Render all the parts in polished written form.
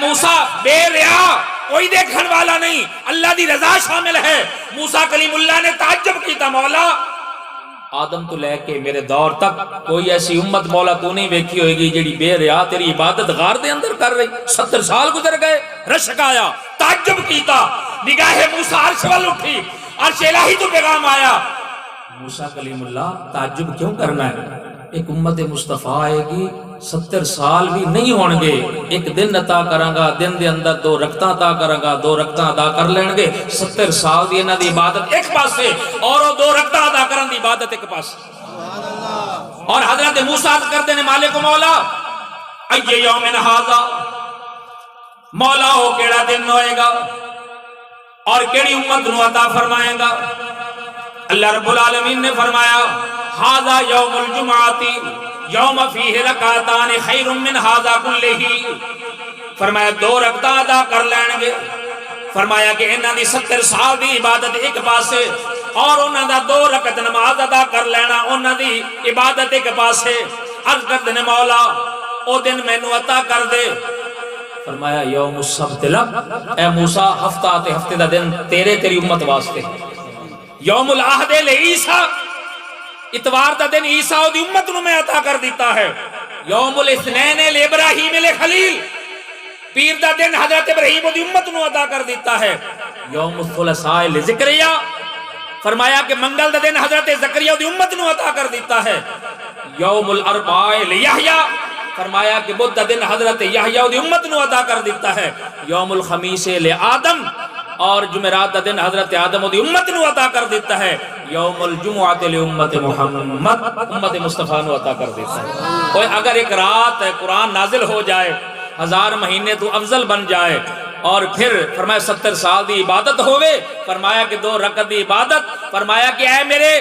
موسیٰ بے ریا، کوئی دیکھن والا نہیں، اللہ دی رضا شامل ہے۔ موسیٰ کلیم اللہ نے تعجب کیتا، مولا آدم تو لے کے میرے دور تک کوئی ایسی امت مولا تو نہیں ویکھی ہوئے گی جیڑی بے ریا تیری عبادت غار دے اندر کر رہی۔ 70 سال گزر گئے، رشک آیا، تعجب کیتا، نگاہ موسیٰ عرش وال اٹھی، عرش الہی تو پیغام آیا۔ موسیٰ کلیم اللہ تعجب کیوں کرنا ہے؟ ایک امت مصطفیٰ آئے گی 70 سال بھی نہیں ہون گے، ایک دن عطا کروں گا، دن دے اندر 2 رکعتاں عطا کروں گا، 2 رکعتاں ادا کر لین گے، 70 سال دی انہاں دی عبادت ایک پاسے اور وہ 2 رکعتاں ادا کرن دی عبادت ایک پاسے۔ اور حضرت موسیٰ عرض کرتے ہیں مالک مولا ای یوم ھذا، مولا ہو کیڑا دن ہوئے گا اور کیڑی امت نو عطا فرمائے گا؟ اللہ رب العالمین نے فرمایا ھذا یوم الجمعۃ یوم فیہ رکعتان خیر من ھذا کلہ، فرمایا 2 رکعتاں ادا کر لین گے، فرمایا کہ انہاں دی 70 سال دی عبادت ایک پاسے اور انہاں دا 2 رکعت نماز ادا کر لینا انہاں دی عبادت ایک پاسے۔ عرض کرتے ہیں مولا او دن مینوں عطا کر دے، فرمایا یوم السبت لک، اے موسیٰ ہفتہ تے ہفتے دا دن تیری امت واسطے، یوم العہد لعیسیٰ، اتوار دا دن عیسیٰ دی امت نو میں عطا کر دیتا ہے، یوم الاثنین لابراہیم الخلیل، پیر دا دن حضرت ابراہیم دی امت نو عطا کر دیتا ہے، یوم الثلاثاء لزکریا، فرمایا کہ منگل دا دن حضرت زکریا دی امت نو عطا کر دیتا ہے، یوم الاربعاء لیحییٰ، فرمایا کہ بدھ دا دن حضرت یحییٰ دی امت نو عطا کر دیتا ہے، یوم الخمیس لآدم، اور جمعرات دا دن حضرت آدم دی امت نو عطا کر دیتا ہے، یوم الجمعۃ لامت محمد، امت مصطفیٰ نو عطا کر دیتا ہے۔ کوئی اگر ایک رات قرآن نازل ہو جائے 1000 مہینے تو افضل بن جائے، اور پھر فرمایا 70 سال دی عبادت ہوئے، فرمایا کہ 2 رکعت دی عبادت، فرمایا کہ اے میرے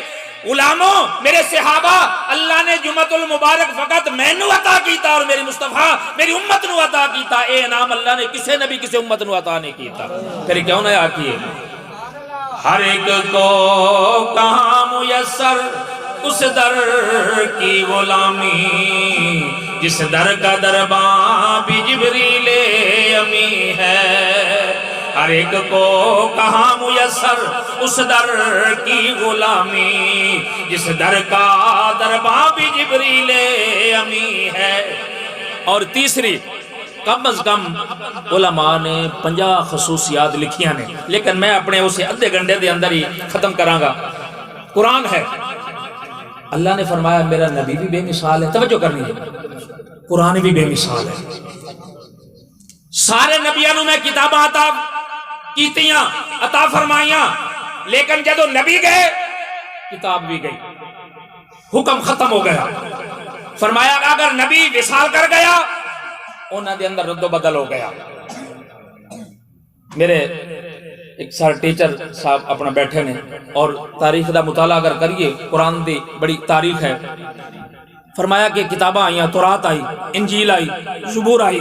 غلاموں، میرے صحابہ، اللہ نے جمعۃ المبارک فقط میں نو عطا کیتا اور میری مصطفیٰ میری امت نو عطا کیتا، اے انعام اللہ نے کسے نبی کسے امت نو عطا نہیں کیتا، پھر کیوں نہ آکیے؟ ہر ایک کو کہاں میسر اس در کی غلامی، جس در کا درباں بھی جبریل امی ہے، ہر ایک کو کہاں میسر اس در کی غلامی، جس در کا درباں بھی جبریل امی ہے۔ اور تیسری، کم از کم علماء نے 50 خصوصیات لکھیاں نے، لیکن میں اپنے اسے ادھے گھنٹے دے اندر ہی ختم کراں گا۔ قرآن ہے، اللہ نے فرمایا میرا نبی بھی بے مثال ہے، توجہ کرنی ہے، قرآن بھی بے مثال ہے۔ سارے نبیوں نے میں کتاباں عطا کیتیاں، عطا فرمائیاں، لیکن جدو نبی گئے کتاب بھی گئی، حکم ختم ہو گیا۔ فرمایا اگر نبی وصال کر گیا انہاں دے اندر رد و بدل ہو گیا۔ میرے ایک سار ٹیچر صاحب اپنا بیٹھے نے اور تاریخ دا مطالعہ اگر کریے، قرآن دی بڑی تاریخ ہے، فرمایا کہ کتاباں آئیاں، تورات آئی، انجیل آئی، زبور آئی،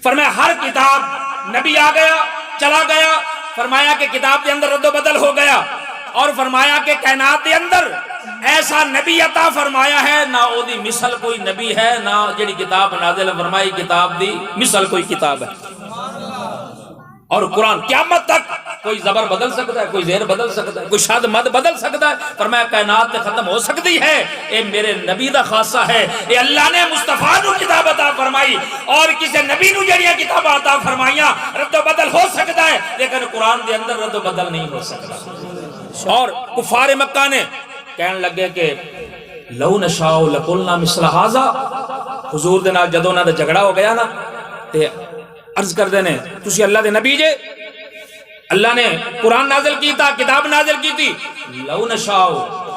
فرمایا ہر کتاب نبی آ گیا چلا گیا، فرمایا کہ کتاب دے اندر رد و بدل ہو گیا، اور فرمایا کہ کائنات دے اندر ایسا نبی عطا فرمایا ہے نہ او دی مثل کوئی نبی ہے، نہ جڑی کتاب نازل فرمائی کتاب دی مثل کوئی کتاب ہے۔ اور قرآن قیامت تک کوئی زبر بدل سکتا ہے، کوئی زیر بدل سکتا ہے، کوئی شاد مد بدل سکتا ہے، فرمایا کائنات تے ختم ہو سکتی ہے، اے میرے نبی دا خاصہ ہے، اے اللہ نے مصطفیٰ نو کتاب عطا فرمائی، اور کسی نبی نو جڑیاں کتاب عطا فرمائیاں رد و بدل ہو سکتا ہے، لیکن قرآن دے اندر رد و بدل نہیں ہو سکتا۔ اور کفار مکہ نے کہنے لگے کہ لو نشاء لقلنا مثل ھذا، حضور دے نال جدوں انہاں دا جھگڑا ہو گیا نا تے عرض کر دینے تسی اللہ دے نبی جے، اللہ نے قرآن نازل کیتا، کتاب نازل کیتی، لو نشاء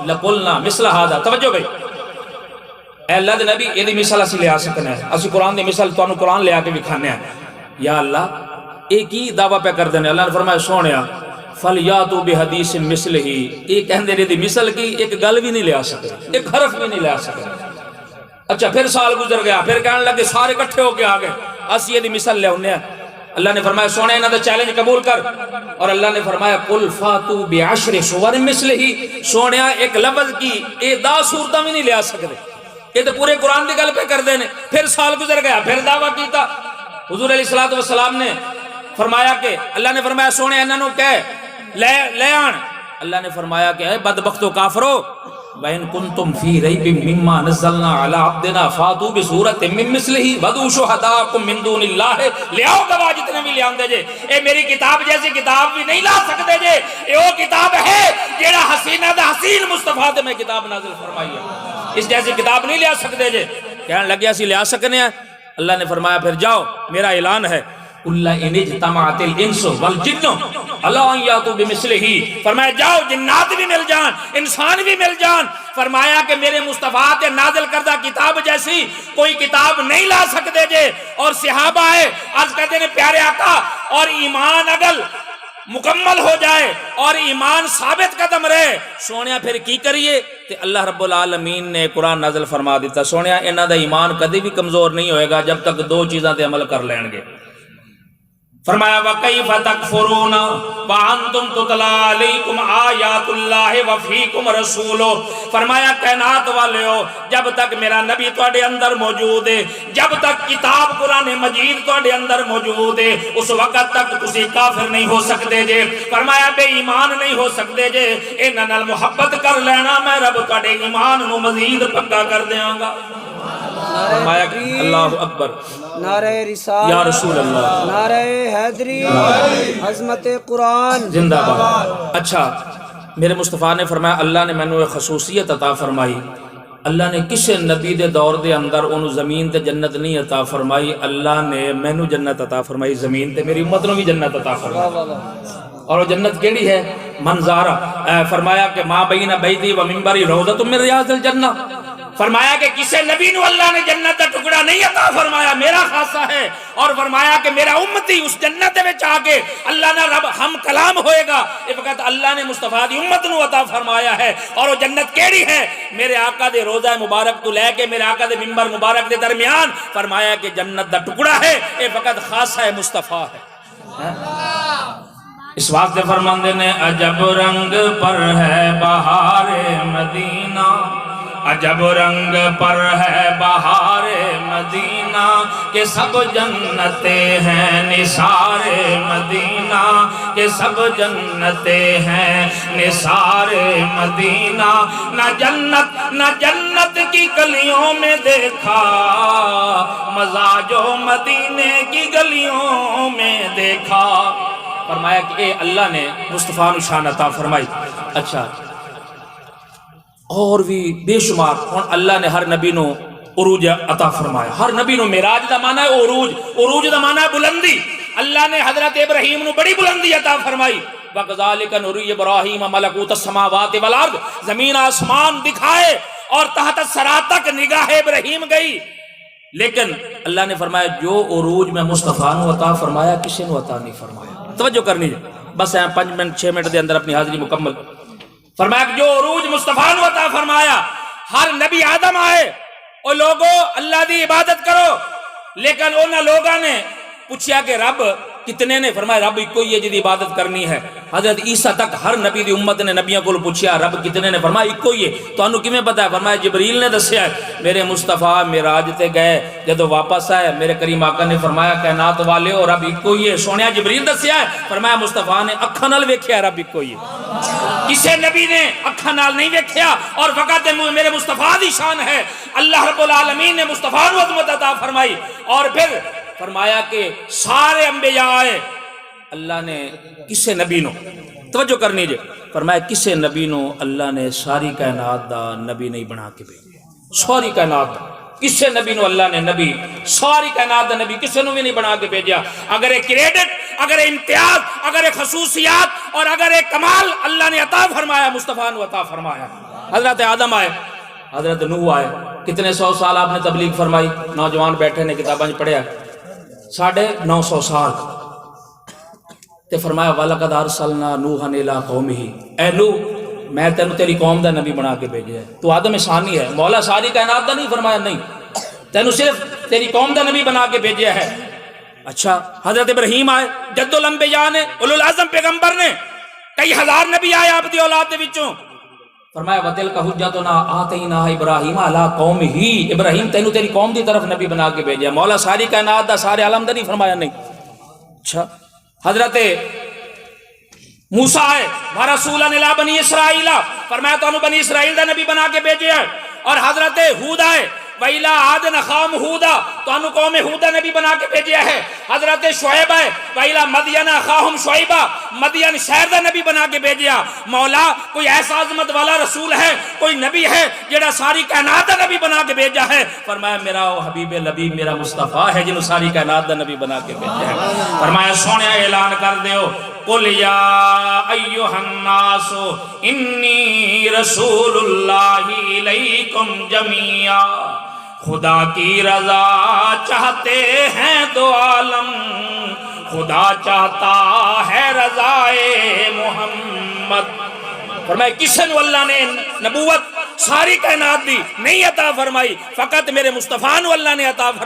لقلنا مثل ھذا، توجہ بھئی، اے اللہ دے نبی یہ دی مثال اسی لے آ سکنے ہیں، اسی قرآن دی مثال تو انہوں قرآن لے آ کے بھی کھانے ہیں۔ یا اللہ ایک ہی دعویٰ پہ کر دینے، اللہ نے فرمایا سونیا فَلْيَاتُوا بِحَدِيثٍ مِثْلِهِ، ایک کہندے نے دی مثل کی ایک گل بھی نہیں لے آ سکتے، ایک حرف بھی نہیں لے آ سکتے۔ اچھا پھر سال گزر گیا، پھر کہنے لگے سارے کٹھے ہو کے آگے اسی یہ دی مثل لے ہونے ہیں۔ اللہ نے فرمایا سونے انہاں دا چیلنج قبول کر، اور اللہ نے فرمایا قُلْ فَاتُوا بِعَشْرِ سُوَرٍ مِثْلِهِ، سونیا ایک لفظ کی اے 10 صورتاں بھی نہیں لے آ سکتے، یہ تو پورے قرآن دی گل پہ کر دینے۔ پھر سال گزر گیا، پھر دعویٰ کیتا، حضور علیہ الصلوۃ والسلام نے فرمایا کہ اللہ نے فرمایا سونے انہاں نو کہہ لے آن. اللہ نے فرمایا کہ اے بدبختو کافرو وَإِن كُنتُمْ فِي رَيْبٍ مِّمَّا نَزَّلْنَا عَلَىٰ عَبْدِنَا فَأْتُوا بِسُورَةٍ مِّن مِّثْلِهِ وَادْعُوا شُهَدَاءَكُم مِّن دُونِ اللَّهِ لے آؤ گواہ جتنے بھی لے آندے جے. اے میری کتاب جیسی کتاب بھی نہیں لا سکتے جے. اے وہ کتاب ہے جیڑا حسینہ دا حسین مصطفیٰ تے میں کتاب نازل فرمائی ہے. اس جیسی کتاب نہیں لے آ سکتے جے. کہنے لگے اسی لے آ سکنے ہیں. اللہ نے فرمایا پھر جاؤ میرا اعلان ہے قُلْ إِنِ اجْتَمَعَتِ الْإِنسُ وَالْجِنُّ عَلَىٰ أَن يَأْتُوا بِمِثْلِهِ. فرمایا جاؤ جنات بھی مل جان انسان بھی مل جان. فرمایا کہ میرے مصطفیٰ تے نازل کردہ کتاب جیسی کوئی کتاب نہیں لا سکتے جے. اور صحابہ ہے عرض کہتے ہیں پیارے آقا اور ایمان اگر مکمل ہو جائے اور ایمان ثابت قدم رہے سونیا پھر کی کریے. تے اللہ رب العالمین نے قرآن نازل فرما دیتا سونیا انہاں دا ایمان کدی بھی کمزور نہیں ہوئے گا جب تک دو چیزاں تے عمل کر لین گے. فرمایا وَكَيْفَ تَكْفُرُونَ وَأَنْتُمْ تُتْلَىٰ عَلَيْكُمْ آيَاتُ اللَّهِ وَفِيكُمْ رَسُولُهُ. فرمایا کائنات والے ہو جب تک میرا نبی تواڈے اندر موجود ہے جب تک کتاب قرآن مجید تواڈے اندر موجود ہے اس وقت تک تسی کافر نہیں ہو سکتے جے. فرمایا بے ایمان نہیں ہو سکتے جے. انہاں نال محبت کر لینا میں رب تواڈے ایمان نو مزید پکا کر دیاں گا. فرمایا اللہ اکبر نعرہ رسالت یا رسول اللہ نعرہ حیدری عظمت قرآن زندہ باد. اچھا میرے مصطفیٰ نے فرمایا اللہ نے مینوں ایک خصوصیت عطا فرمائی. اللہ نے کسے نبی دے دور دے اندر انہوں زمین تے جنت نہیں عطا فرمائی. اللہ نے مینوں جنت عطا فرمائی زمین تے میری امت نو بھی جنت عطا فرمائی. اور وہ جنت کیڑی ہے منظارہ. فرمایا کہ ما بین بیتی و منبری روضۃ من ریاض الجنہ. فرمایا کہ کسے نبی نو اللہ نے جنت کا ٹکڑا نہیں عطا فرمایا میرا خاصہ ہے. اور فرمایا کہ میرا امتی اس جنت وچ آ کے اللہ نہ رب ہم کلام ہوئے گا. یہ وقت اللہ نے مصطفیٰ دی امت نو عطا فرمایا ہے. اور وہ جنت کیڑی ہے میرے آقا دے روضہ مبارک تو لے کے میرے آقا دے منبر مبارک دے درمیان. فرمایا کہ جنت دا ٹکڑا ہے یہ وقت خاصہ ہے مصطفیٰ ہے. اس واسطے فرماندے نے عجب رنگ پر ہے بہار مدینہ عجب رنگ پر ہے بہار مدینہ کہ سب جنتے ہیں نثار مدینہ کہ سب جنتے ہیں نثار مدینہ. نہ جنت کی گلیوں میں دیکھا مزہ جو مدینے کی گلیوں میں دیکھا. فرمایا کہ اے اللہ نے مصطفیٰ نو شان عطا فرمائی. اچھا اور بھی بے شمار ہن اللہ نے ہر نبی نو عروج عطا فرمایا. ہر نبی نو معراج دا معنی ہے عروج. عروج دا معنی ہے بلندی. اللہ نے حضرت ابراہیم نو بڑی بلندی عطا فرمائی. وَكَذَلِكَ نُرِي إِبْرَاهِيمَ مَلَكُوتَ السَّمَاوَاتِ وَالْأَرْضِ زمین آسمان دکھائے اور تحت الثری تک نگاہ ابراہیم گئی. لیکن اللہ نے فرمایا جو عروج میں مصطفیٰ نو عطا فرمایا کسی نو عطا نہیں فرمایا. توجہ کرنی ہے بس 5 منٹ 6 منٹ دے اندر اپنی حاضری مکمل. فرمایا کہ جو عروج مصطفیٰ نو عطا فرمایا ہر نبی آدم آئے او لوگو اللہ دی عبادت کرو. لیکن انہاں لوگاں نے پوچھیا کہ رب کتنے نے. فرمایا رب ایک ہی ہے جی عبادت کرنی ہے. حضرت عیسیٰ تک ہر نبی دی امت نے نبیوں کو پوچھیا رب کتنے نے. فرمایا ایک ہی ہے. تو انہوں کیویں پتہ ہے. فرمایا جبریل نے دسیا ہے میرے مصطفیٰ معراج تے گئے جدو واپس آئے میرے کریم آقا نے فرمایا کائنات والے ہو رب ایک ہی ہے. سونیا جبریل دسیا ہے. فرمایا مصطفیٰ نے اکھاں نال ویکھیا رب ایک ہی ہے. کسے نبی نے اکھاں نال نہیں ویکھیا. اور فقط میرے مصطفیٰ دی شان ہے. اللہ رب العالمین نے مصطفیٰ نو عظمت عطا فرمائی. اور پھر فرمایا کہ سارے انبیاء آئے اللہ نے کسے نبی نو توجہ کرنی جے. فرمایا کسے نبی نو اللہ نے ساری کائنات دا نبی نہیں بنا کے بھیجا. ساری کائنات دا کسے نبی نو اللہ نے نبی ساری کائنات دا نبی کسے نو بھی نہیں بنا کے بھیجا. اگر ایک کریڈٹ اگر امتیاز اگر ایک خصوصیات اور اگر ایک کمال اللہ نے عطا فرمایا مصطفیٰ نو عطا فرمایا. حضرت آدم آئے حضرت نوح آئے کتنے 100 سال آپ نے تبلیغ فرمائی. نوجوان بیٹھے نے کتاباں پڑھیا 950 سال. تے فرمایا وَلَقَدْ أَرْسَلْنَا نُوحًا إِلَىٰ قَوْمِهِ. اے نوح میں تینوں تیری قوم دا نبی بنا کے بھیجا ہے. تو آدم ثانی ہے مولا ساری کائنات دا نہیں. فرمایا نہیں تینوں صرف تیری قوم دا نبی بنا کے بھیجا ہے. اچھا حضرت ابراہیم آئے جد الانبیاء نے اولو العزم پیغمبر نے کئی ہزار نبی آئے آپ دی اولاد دے وچوں. فرمایا وَتِلْكَ حُجَّتُنَا آتَيْنَاهَا ابراہیم علی قومہ، ابراہیم تینوں تیری قوم دی طرف نبی بنا کے بھیجا۔ مولا ساری کائنات دا سارے عالم دا نہیں فرمایا؟ نہیں۔ اچھا حضرت موسیٰ ہے وَرَسُولًا إِلَىٰ بَنِي اسرائیل، فرمایا تو انہوں بنی اسرائیل دا نبی بنا کے بھیجے ہے۔ اور حضرت ہود ہے وَإِلَىٰ عَادٍ أَخَاهُمْ هُودًا، تو انہوں قوم ہودہ نبی بنا کے بھیجے ہے۔ حضرت شعیب ہے وَإِلَىٰ مَدْيَنَ أَخَاهُمْ شُعَيْبًا، مدین شہر دا نبی بنا کے بھیجیا۔ مولا کوئی ایسا عظمت والا رسول ہے، کوئی نبی ہے جڑا ساری کائنات دا نبی بنا کے بھیجا ہے؟ فرمایا میرا حبیب لبیب میرا مصطفیٰ ہے جنہوں ساری کائنات دا نبی بنا کے بھیجا ہے۔ فرمایا سونے اعلان کر دیو قُلْ يَا أَيُّهَا النَّاسُ إِنِّي رَسُولُ اللَّهِ إِلَيْكُمْ جَمِيعًا، خدا کی رضا چاہتے ہیں دو عالم، خدا چاہتا ہے رضائے محمد۔ فرمایا کسے نو اللہ نے نبوت ساری کائنات دی نہیں عطا فرمائی، فقط میرے مصطفیٰ نو اللہ نے عطا فرمائی۔